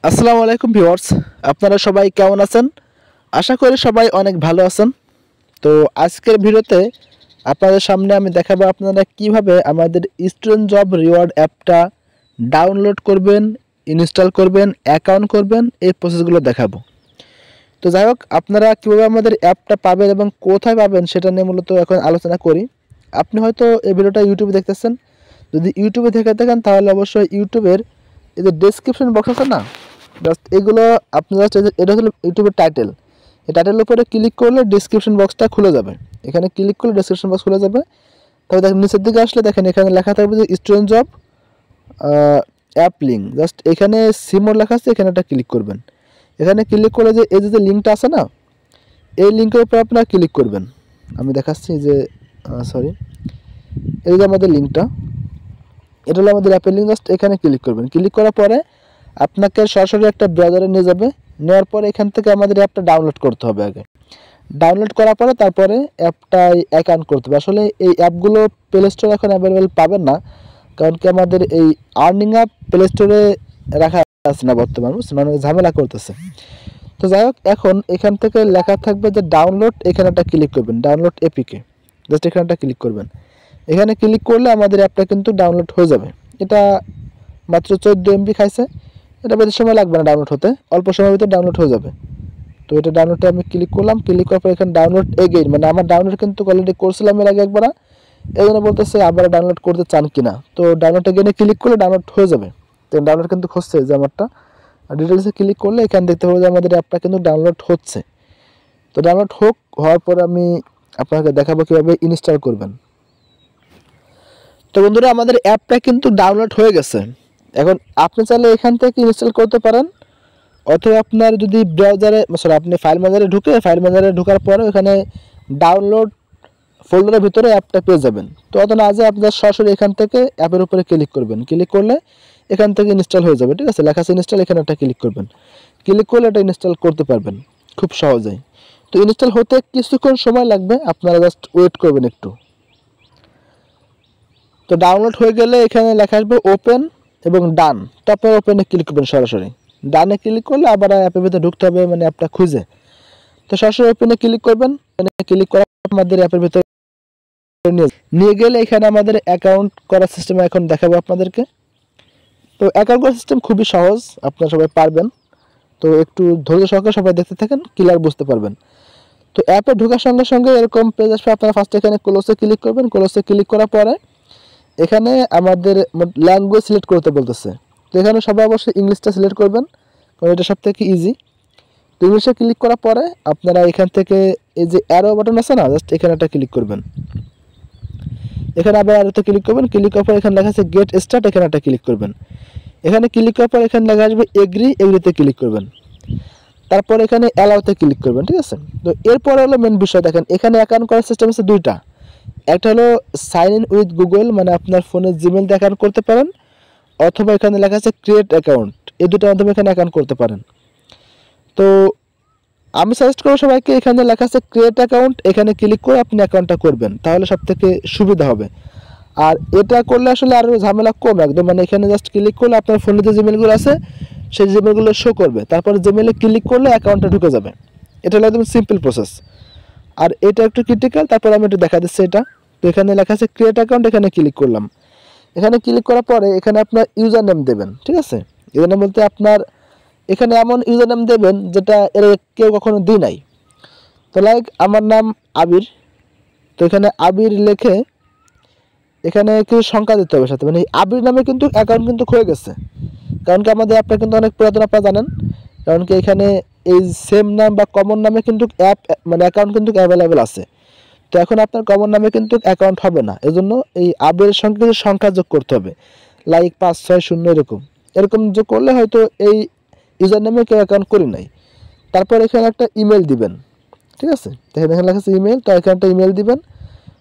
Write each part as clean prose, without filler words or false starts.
আসসালামু আলাইকুম ভিউয়ার্স, আপনারা সবাই কেমন আছেন? আশা করি সবাই অনেক ভালো আছেন। তো আজকের ভিডিওতে আপনাদের সামনে আমি দেখাবো আপনারা কিভাবে আমাদের স্টুডেন্ট জব রিওয়ার্ড অ্যাপটা ডাউনলোড করবেন, ইনস্টল করবেন, অ্যাকাউন্ট করবেন, এই প্রসেসগুলো দেখাবো। তো যাই হোক, আপনারা কীভাবে আমাদের অ্যাপটা পাবেন এবং কোথায় পাবেন সেটা নিয়ে মূলত এখন আলোচনা করি। আপনি হয়তো এই ভিডিওটা ইউটিউবে দেখতেছেন। যদি ইউটিউবে দেখে থাকেন তাহলে অবশ্যই ইউটিউবের এই যে ডেসক্রিপশন বক্স আছে না, জাস্ট এগুলো আপনি জাস্ট এটা হলো ইউটিউবের টাইটেল। এই টাইটেলের উপরে ক্লিক করলে ডেসক্রিপশন বক্সটা খুলে যাবে। এখানে ক্লিক করলে ডেসক্রিপশন বক্স খুলে যাবে। তবে দেখেন নিচের দিকে আসলে দেখেন এখানে লেখা থাকবে যে student job app link. Just এখানে সিমোর লেখা আছে, এখানে একটা ক্লিক করবেন। এখানে ক্লিক করে যে এই যে লিঙ্কটা আছে না, এই লিঙ্কের উপর আপনারা ক্লিক করবেন। আমি দেখাচ্ছি যে সরি, এই যে আমাদের লিঙ্কটা, এটা হলো আমাদের অ্যাপের লিঙ্ক। জাস্ট এখানে ক্লিক করবেন। ক্লিক করার পরে আপনাকে সরাসরি একটা ব্রাউজারে নিয়ে যাবে। নেওয়ার পরে এখান থেকে আমাদের অ্যাপটা ডাউনলোড করতে হবে আগে। ডাউনলোড করার পরে তারপরে অ্যাপটাই অ্যাকাউন্ট করতে হবে। আসলে এই অ্যাপগুলো প্লে স্টোরে এখন অ্যাভেলেবেল পাবেন না, কারণ কি আমাদের এই আর্নিং অ্যাপ প্লে স্টোরে রাখা আছে না বর্তমান, মানে ঝামেলা করতেছে। তো যাই হোক, এখন এখান থেকে লেখা থাকবে যে ডাউনলোড, এখানে একটা ক্লিক করবেন, ডাউনলোড এপিকে। জাস্ট এখানে একটা ক্লিক করবেন। এখানে ক্লিক করলে আমাদের অ্যাপটা কিন্তু ডাউনলোড হয়ে যাবে। এটা মাত্র 14 MB খাইছে। এটা বেশি সময় লাগবে না ডাউনলোড হতে, অল্প সময়ের ভিতরে ডাউনলোড হয়ে যাবে। তো এটা ডাউনলোডে আমি ক্লিক করলাম। ক্লিক করার পর এখানে ডাউনলোড এগেইন, মানে আমার ডাউনলোড কিন্তু অলরেডি করছিলাম এর আগে একবার, এই জন্য বলতেছে আবার ডাউনলোড করতে চান কিনা। তো ডাউনলোড এগেইনে ক্লিক করলে ডাউনলোড হয়ে যাবে। তো ডাউনলোড কিন্তু হচ্ছে যে আমারটা। আর ডিটেলসে ক্লিক করলে এখানে দেখতে পাবো যে আমাদের অ্যাপটা কিন্তু ডাউনলোড হচ্ছে। তো ডাউনলোড হওয়ার পর আমি আপনাকে দেখাবো কীভাবে ইনস্টল করবেন। তো বন্ধুরা, আমাদের অ্যাপটা কিন্তু ডাউনলোড হয়ে গেছে। এখন আপনি চাইলে এখান থেকে ইনস্টল করতে পারেন, অথবা আপনার যদি ব্রাউজারে আপনি ফাইল ম্যানেজারে ফাইল ম্যানেজারে ঢোকার পরে এখানে ডাউনলোড ফোল্ডারের ভিতরে অ্যাপটা পেয়ে যাবেন। তো অত না যে আপনার সরাসরি এখান থেকে অ্যাপের উপরে ক্লিক করবেন। ক্লিক করলে এখান থেকে ইনস্টল হয়ে যাবে। ঠিক আছে, লেখা আছে ইনস্টল, এখানে একটা ক্লিক করবেন। ক্লিক করলে এটা ইনস্টল করতে পারবেন খুব সহজেই। তো ইনস্টল হতে কিছুক্ষণ সময় লাগবে, আপনারা জাস্ট ওয়েট করবেন একটু। তো ডাউনলোড হয়ে গেলে এখানে লেখা আসবে ওপেন এবং ডান। তো আপনার ওপেনে ক্লিক করবেন সরাসরি। ডানে ক্লিক করলে আবার অ্যাপের ভিতরে ঢুকতে হবে, মানে অ্যাপটা খুঁজে। তো সরাসরি ওপেনে ক্লিক করবেন। ক্লিক করার আমাদের অ্যাপের ভিতরে নিয়ে গেলে এখানে আমাদের অ্যাকাউন্ট করার সিস্টেম এখন দেখাবো আপনাদেরকে। তো অ্যাকাউন্ট করার সিস্টেম খুবই সহজ, আপনারা সবাই পারবেন। তো একটু ধৈর্য সহকারে সবাই দেখতে থাকেন, ক্লিয়ার বুঝতে পারবেন। তো অ্যাপে ঢোকার সঙ্গে সঙ্গে এরকম পেজ আসবে। আপনারা ফার্স্ট এখানে ক্লোজে ক্লিক করবেন। ক্লোজে ক্লিক করার পরে এখানে আমাদের ল্যাঙ্গুয়েজ সিলেক্ট করতে বলতেছে। তো এখানে সবাই অবশ্যই ইংলিশটা সিলেক্ট করবেন, কারণ এটা সব থেকে ইজি। তো ইংলিশে ক্লিক করার পরে আপনারা এখান থেকে এই যে অ্যারো বাটন আছে না, জাস্ট এখানে একটা ক্লিক করবেন। এখানে আবার অ্যারোতে ক্লিক করবেন। ক্লিক করার পর এখানে লেখা আছে গেট স্টার্ট, এখানে একটা ক্লিক করবেন। এখানে ক্লিক করার পর এখানে লেখা আসবে এগ্রিতে ক্লিক করবেন। তারপর এখানে অ্যালাউতে ক্লিক করবেন। ঠিক আছে, তো এরপরে হলো মেন বিষয়। দেখেন এখানে অ্যাকাউন্ট করার সিস্টেম আছে দুইটা। একটা হলো সাইন ইন উইথ গুগল, মানে আপনার ফোনে জিমেল দিয়ে অ্যাকাউন্ট করতে পারেন, অথবা এখানে লেখা আছে ক্রিয়েট অ্যাকাউন্ট। এই দুটোর মাধ্যমে এখানে অ্যাকাউন্ট করতে পারেন। তো আমি সাজেস্ট করব সবাইকে এখানে লেখা আছে ক্রিয়েট অ্যাকাউন্ট, এখানে ক্লিক করে আপনি অ্যাকাউন্টটা করবেন, তাহলে সব থেকে সুবিধা হবে। আর এটা করলে আসলে আরও ঝামেলা কম একদম, মানে এখানে জাস্ট ক্লিক করলে আপনার ফোনে যে জিমেলগুলো আছে সেই জিমেলগুলো শো করবে। তারপরে জিমেলে ক্লিক করলে অ্যাকাউন্টটা ঢুকে যাবে। এটা হলো একদম সিম্পল প্রসেস। আর এটা একটু ক্রিটিক্যাল, তারপরে আমি একটু দেখা দিচ্ছি এটা। তো এখানে লেখা আছে ক্রিয়েট অ্যাকাউন্ট, এখানে ক্লিক করলাম। এখানে ক্লিক করার পরে এখানে আপনার ইউজার নেম দেবেন। ঠিক আছে, ইউজার নেম বলতে আপনার এখানে এমন ইউজার নেম দেবেন যেটা এর কেউ কখনো দিই নাই। তো লাইক আমার নাম আবির। তো এখানে আবির লিখে এখানে কিছু সংখ্যা দিতে হবে সাথে, মানে আবির নামে কিন্তু অ্যাকাউন্ট কিন্তু হয়ে গেছে। কারণ কি আমাদের অ্যাপটা কিন্তু অনেক পুরাতন, আপনারা জানেন। কারণ কি এখানে এই সেম নাম বা কমন নামে কিন্তু অ্যাপ মানে অ্যাকাউন্ট কিন্তু অ্যাভেলেবেল আছে। তো এখন আপনার কমন নামে কিন্তু অ্যাকাউন্ট হবে না, এজন্য এই আবিরের সঙ্গে কিছু সংখ্যা যোগ করতে হবে, লাইক 560 এরকম এরকম যোগ করলে হয়তো এই ইউজার নামে কেউ অ্যাকাউন্ট করি নাই। তারপর এখানে একটা ইমেল দিবেন। ঠিক আছে, দেখেন এখানে লেখা আছে ইমেল। তো এখানে একটা ইমেল দিবেন।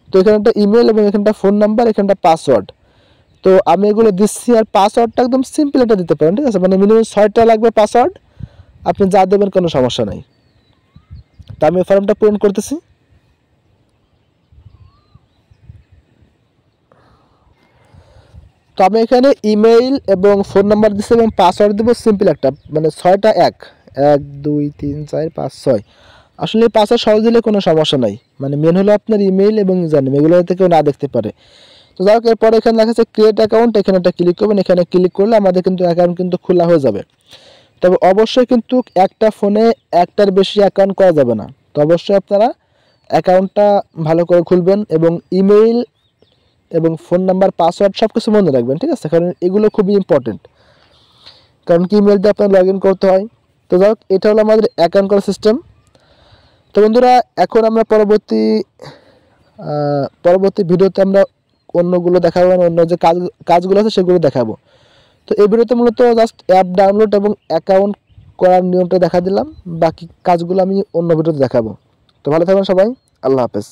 তো এখানে একটা ইমেল এবং এখানটা ফোন নাম্বার, এখানটা পাসওয়ার্ড। তো আমি এগুলো দিচ্ছি। আর পাসওয়ার্ডটা একদম সিম্পল এটা দিতে পারেন। ঠিক আছে, মানে মিনিমাম 6টা লাগবে পাসওয়ার্ড, আপনি যা দেবেন কোনো সমস্যা নাই। তো আমি ফর্মটা পূরণ করতেছি। তো আমি এখানে ইমেইল এবং ফোন নাম্বার দিচ্ছি এবং পাসওয়ার্ড দেবো সিম্পল একটা, মানে 6টা 1 1 2 3 4 5 6। আসলে এই পাসওয়ার্ড সহজ দিলে কোনো সমস্যা নাই, মানে মেন হলো আপনার ইমেইল এবং ইউজারনেম, এগুলো যাতে কেউ না দেখতে পারে। তো যাই হোক, এরপরে এখানে লেখা আছে ক্রিয়েট অ্যাকাউন্ট, এখানে একটা ক্লিক করবেন। এখানে ক্লিক করলে আমাদের কিন্তু অ্যাকাউন্ট কিন্তু খোলা হয়ে যাবে। তবে অবশ্যই কিন্তু একটা ফোনে একটার বেশি অ্যাকাউন্ট করা যাবে না। তো অবশ্যই আপনারা অ্যাকাউন্টটা ভালো করে খুলবেন এবং ইমেইল এবং ফোন নাম্বার পাসওয়ার্ড সব কিছু মনে রাখবেন, ঠিক আছে? কারণ এগুলো খুবই ইম্পর্টেন্ট, কারণ কি ইমেল দিয়ে আপনার লগ ইন করতে হয়। তো যাই হোক, এটা হলো আমাদের অ্যাকাউন্ট করার সিস্টেম। তো বন্ধুরা, এখন আমরা পরবর্তী ভিডিওতে আমরা অন্যগুলো দেখাবো, মানে অন্য যে কাজগুলো আছে সেগুলো দেখাবো। তো এই ভিডিওতে মূলত জাস্ট অ্যাপ ডাউনলোড এবং অ্যাকাউন্ট করার নিয়মটা দেখা দিলাম, বাকি কাজগুলো আমি অন্য ভিডিওতে দেখাবো। তো ভালো থাকবেন সবাই, আল্লাহ হাফেজ।